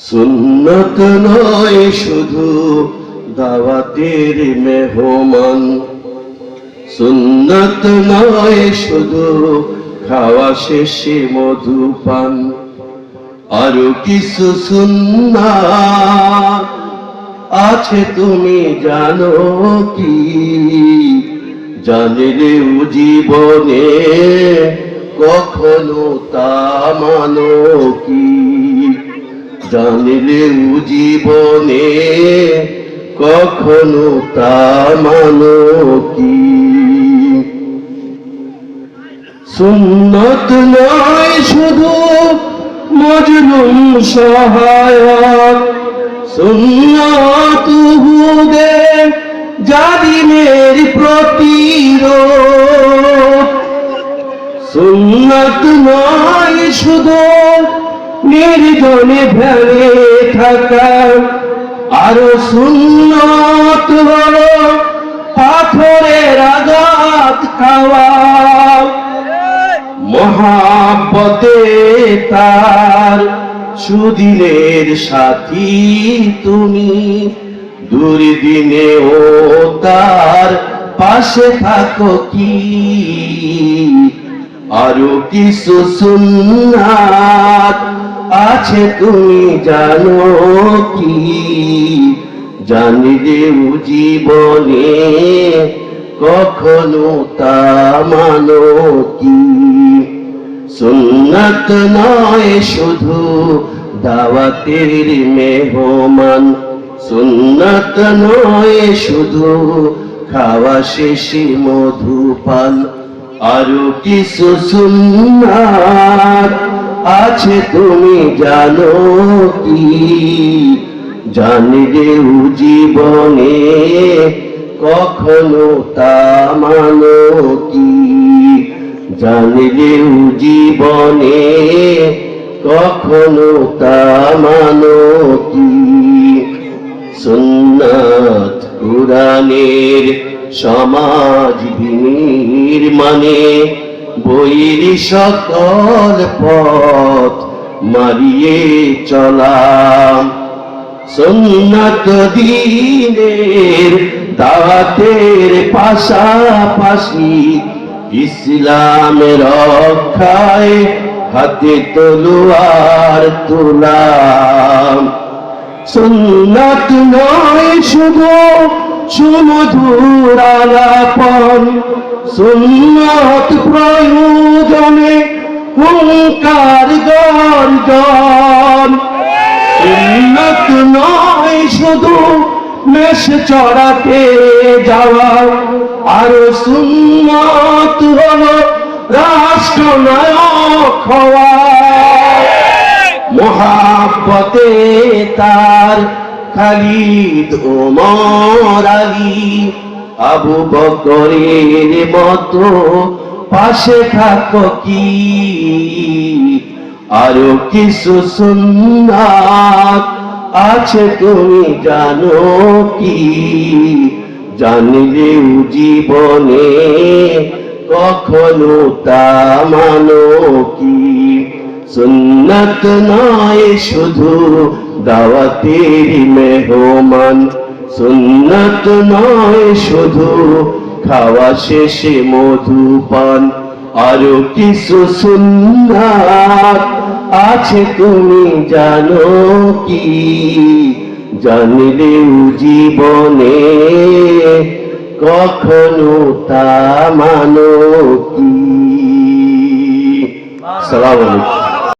সুন্নত নয় শুধু দাওয়াতের মেহমান, সুন্নত নয় শুধু খাওয়া শেষে মধুপান, আরো কিছু সুন্নাত আছে তুমি জানো কি? জানলেও জীবনে কখনো তা মানো কি? জানলেও জীবনে কখনো তা মানো কি? সুন্নত নয় শুধু মজলুম সহায়ক, সুন্নত হুদে জালিমের প্রতিরোধ। সুন্নত নয় শুধু নির্জনে ভেঙে থাকা, আরো সুন্নত হলো পাথরের আঘাত খাওয়া। মহাব্বতে তার সুদিনের সাথী তুমি, দুর্দিনে ও তার পাশে থাকো কি? আরো কিছু সুন্নাত আছে তুমি জানো কি? জানলেও জীবনে কখনো তা মানো কি? সুন্নাত নয় শুধু দাওয়াতের মেহমান, সুন্নাত নয় শুধু খাওয়া শেষে মধুপান, আরো কিছু সুন্নাত আছে তুমি জানো কি? জানলেও জীবনে কখনো তা মানো কি? জানলেও জীবনে কখনো তা মানো কি? সুন্নাত কুরআনের সমাজ বিনির্মাণে বৈর সকল পথ মারিয়ে চলা। সুন্নাত দ্বীনের দাওয়াতের পাশাপাশি ইসলামের রক্ষায় হাতে তলোয়ার তোলা। সুন্নাত নয় শুধু সুমধুর আলাপন, সুন্নাত প্রয়োজনে হুঙ্কার গর্জন। সুন্নাত নয় শুধু মেষ চড়াতে যাওয়া, আর সুন্নাত হলো রাষ্ট্রনায়ক হওয়া। মহাব্বতে তার খালিদ ওমর আলী আবু বকরের মতো পাশে থাকো কি? আরো কিছু সুন্নাত আছে তুমি জানো কি? জানলেও জীবনে কখনো তা মানো কি? সুন্নাত নয় শুধু দাওয়াতের মেহমান, সুন্নাত নয় শুধু খাওয়া শেষে মধুপান, আরো কিছু সুন্নাত আছে তুমি জানো কি? জানলেও জীবনে কখনো তা মানো কি? আসসালামু আলাইকুম।